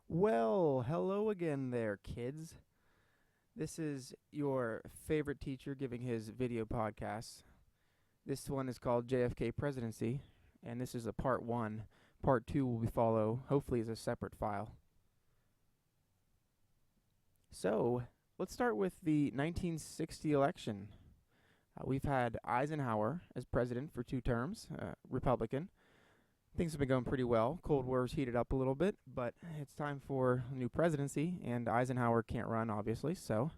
Well, hello again there, kids. This is your favorite teacher giving his video podcast. This one is called JFK Presidency, and this is a part one. Part two will be follow, hopefully, as a separate file. So, let's start with the 1960 election. We've had Eisenhower as president for 2 terms, Republican. Things have been going pretty well. Cold War's heated up a little bit, but it's time for a new presidency, and Eisenhower can't run, obviously, so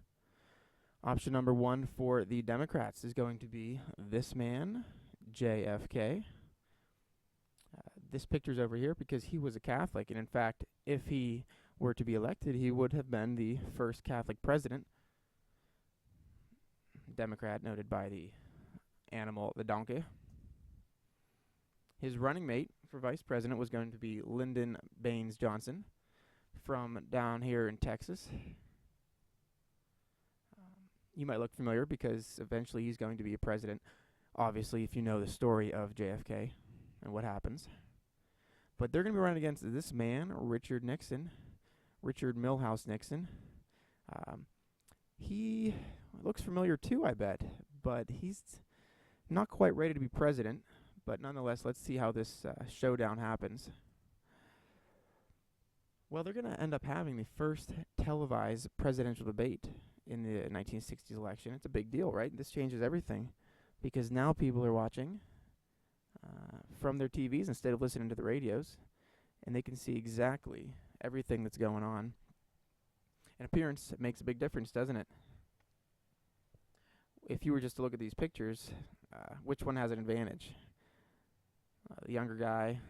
option number one for the Democrats is going to be this man, JFK. This picture's over here because he was a Catholic, and in fact, if he were to be elected, he would have been the first Catholic president. Democrat noted by the animal, the donkey. His running mate for vice president was going to be Lyndon Baines Johnson from down here in Texas. You might look familiar because eventually he's going to be a president, obviously, if you know the story of JFK and what happens. But they're going to be running against this man, Richard Milhouse Nixon. He looks familiar too, I bet, but he's not quite ready to be president. But nonetheless, let's see how this showdown happens. Well, they're going to end up having the first televised presidential debate in the 1960s election. It's a big deal, right? This changes everything because now people are watching from their TVs instead of listening to the radios, and they can see exactly everything that's going on. And appearance makes a big difference, doesn't it? If you were just to look at these pictures, which one has an advantage? The younger guy,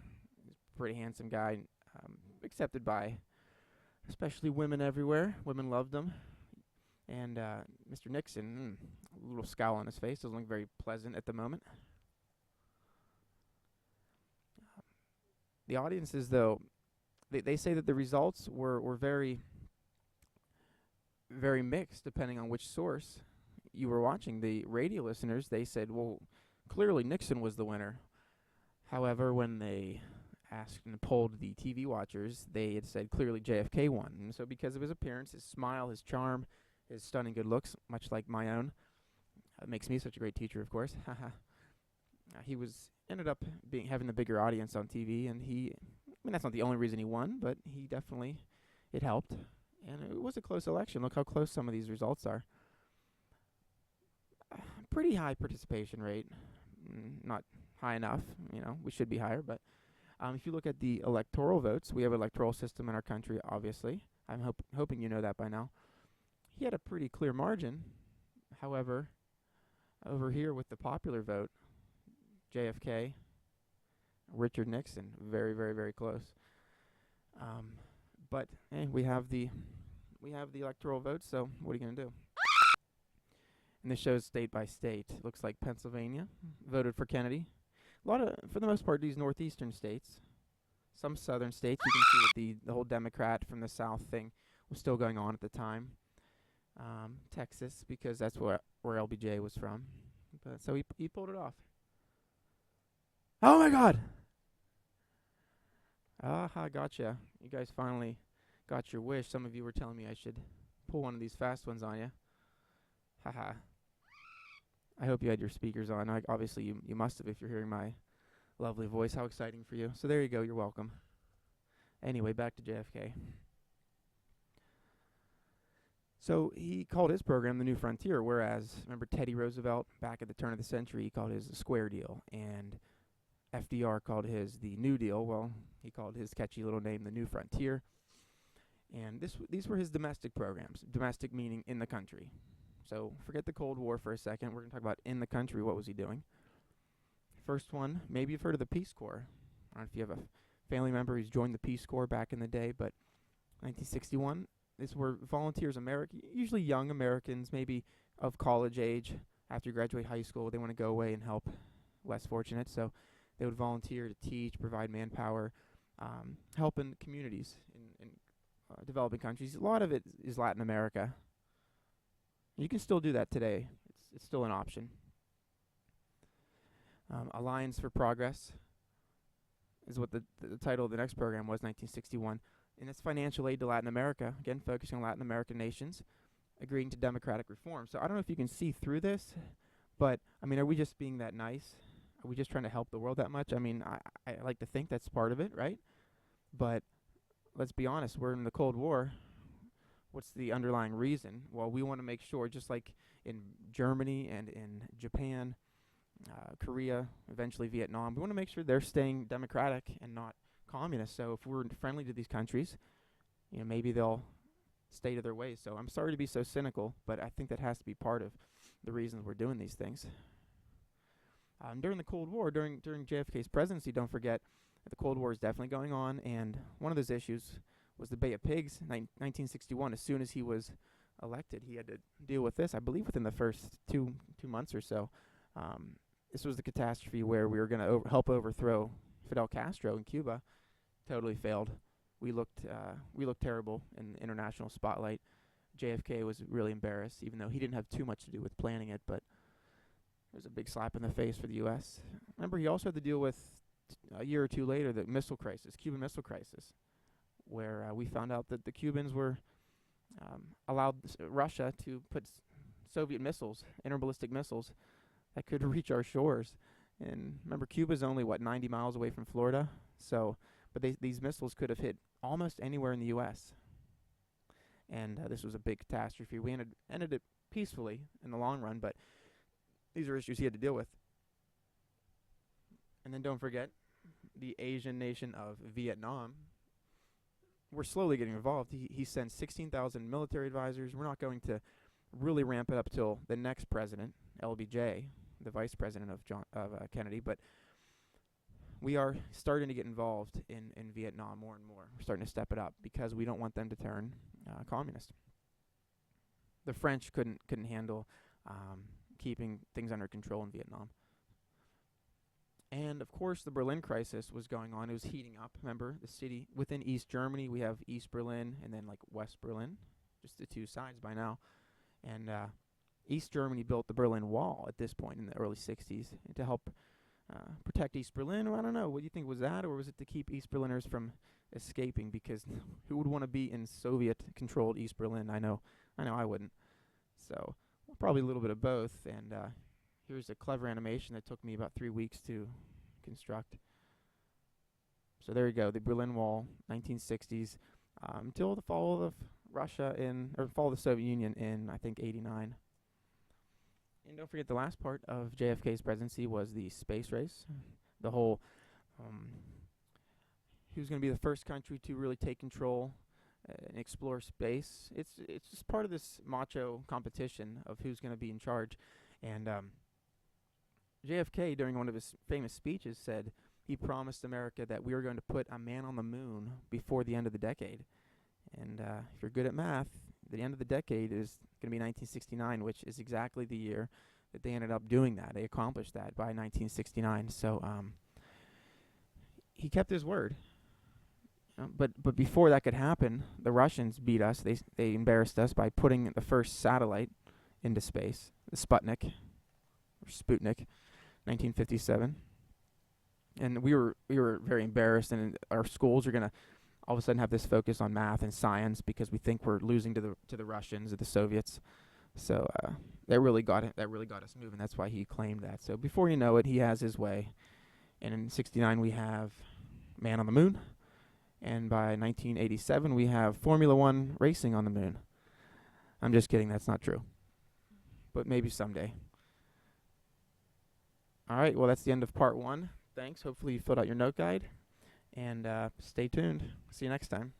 pretty handsome guy, accepted by especially women everywhere. Women loved him. And Mr. Nixon, a little scowl on his face, doesn't look very pleasant at the moment. The audiences, though, they say that the results were very, very mixed depending on which source you were watching. The radio listeners, they said, well, clearly Nixon was the winner. However, when they asked and polled the TV watchers, they had said clearly JFK won. And so because of his appearance, his smile, his charm, his stunning good looks, much like my own, makes me such a great teacher, of course. He ended up having the bigger audience on TV, and that's not the only reason he won, but it helped. And it was a close election. Look how close some of these results are. Pretty high participation rate. Not high enough, we should be higher, but if you look at the electoral votes, we have an electoral system in our country, obviously. I'm hoping you know that by now. He had a pretty clear margin. However, over here with the popular vote, JFK, Richard Nixon, very, very, very close. But hey, we have the electoral votes, so what are you going to do? And this shows state by state. It looks like Pennsylvania voted for Kennedy. For the most part, these northeastern states. Some southern states, you can see that the whole Democrat from the South thing was still going on at the time. Texas, because that's where LBJ was from. But so he pulled it off. Oh my God! Aha, gotcha. You guys finally got your wish. Some of you were telling me I should pull one of these fast ones on you. Haha. I hope you had your speakers on. Obviously, you must have if you're hearing my lovely voice. How exciting for you. So there you go. You're welcome. Anyway, back to JFK. So he called his program the New Frontier, whereas, remember Teddy Roosevelt, back at the turn of the century, he called his the Square Deal, and FDR called his the New Deal. Well, he called his catchy little name the New Frontier. And these were his domestic programs, domestic meaning in the country. So forget the Cold War for a second. We're going to talk about in the country, what was he doing. First one, maybe you've heard of the Peace Corps. I don't know if you have a family member who's joined the Peace Corps back in the day, but 1961, these were volunteers, usually young Americans, maybe of college age. After you graduate high school, they want to go away and help less fortunate. So they would volunteer to teach, provide manpower, help in communities in developing countries. A lot of it is Latin America. You can still do that today. It's still an option. Alliance for Progress is what the title of the next program was, 1961. And that's financial aid to Latin America, again, focusing on Latin American nations, agreeing to democratic reform. So I don't know if you can see through this, but, I mean, are we just being that nice? Are we just trying to help the world that much? I mean, I like to think that's part of it, right? But let's be honest, we're in the Cold War. What's the underlying reason? Well, we want to make sure, just like in Germany and in Japan, Korea, eventually Vietnam, we want to make sure they're staying democratic and not communist. So if we're friendly to these countries, maybe they'll stay to their ways. So I'm sorry to be so cynical, but I think that has to be part of the reasons we're doing these things. During the Cold War, during JFK's presidency, don't forget, the Cold War is definitely going on, and one of those issues was the Bay of Pigs, 1961. As soon as he was elected, he had to deal with this, I believe within the first two months or so. This was the catastrophe where we were going to help overthrow Fidel Castro in Cuba. Totally failed. We looked terrible in the international spotlight. JFK was really embarrassed, even though he didn't have too much to do with planning it, but it was a big slap in the face for the U.S. Remember, he also had to deal with, a year or two later, the missile crisis, Cuban Missile Crisis, where we found out that the Cubans were allowed Russia to put Soviet missiles, interballistic missiles, that could reach our shores. And remember, Cuba's only, 90 miles away from Florida? So, but these missiles could have hit almost anywhere in the U.S. And this was a big catastrophe. We ended it peacefully in the long run, but these are issues he had to deal with. And then don't forget, the Asian nation of Vietnam. We're slowly getting involved. He sends 16,000 military advisors. We're not going to really ramp it up till the next president, LBJ, the vice president of Kennedy, but we are starting to get involved in Vietnam more and more. We're starting to step it up because we don't want them to turn communist. The French couldn't handle keeping things under control in Vietnam. And, of course, the Berlin crisis was going on. It was heating up. Remember, the city within East Germany, we have East Berlin and then, West Berlin, just the two sides by now. And East Germany built the Berlin Wall at this point in the early 60s to help protect East Berlin. Well, I don't know. What do you think? Was that, or was it to keep East Berliners from escaping? Because who would want to be in Soviet-controlled East Berlin? I know I wouldn't. So probably a little bit of both. And here's a clever animation that took me about 3 weeks to construct. So there you go, the Berlin Wall, 1960s, until the fall of fall of the Soviet Union in, I think, 89. And don't forget, the last part of JFK's presidency was the space race. The whole, he was going to be the first country to really take control and explore space. It's just part of this macho competition of who's going to be in charge. And JFK, during one of his famous speeches, said he promised America that we were going to put a man on the moon before the end of the decade. And if you're good at math, the end of the decade is going to be 1969, which is exactly the year that they ended up doing that. They accomplished that by 1969. So he kept his word. But before that could happen, the Russians beat us. They embarrassed us by putting the first satellite into space, the Sputnik, 1957. And we were very embarrassed, and our schools are going to all of a sudden have this focus on math and science because we think we're losing to the Russians or the Soviets. So that really got us moving. That's why he claimed that. So before you know it, he has his way. And in 69 we have man on the moon, and by 1987 we have Formula One racing on the moon. I'm just kidding, that's not true. But maybe someday. All right, well, that's the end of part 1. Thanks. Hopefully you filled out your note guide. And stay tuned. See you next time.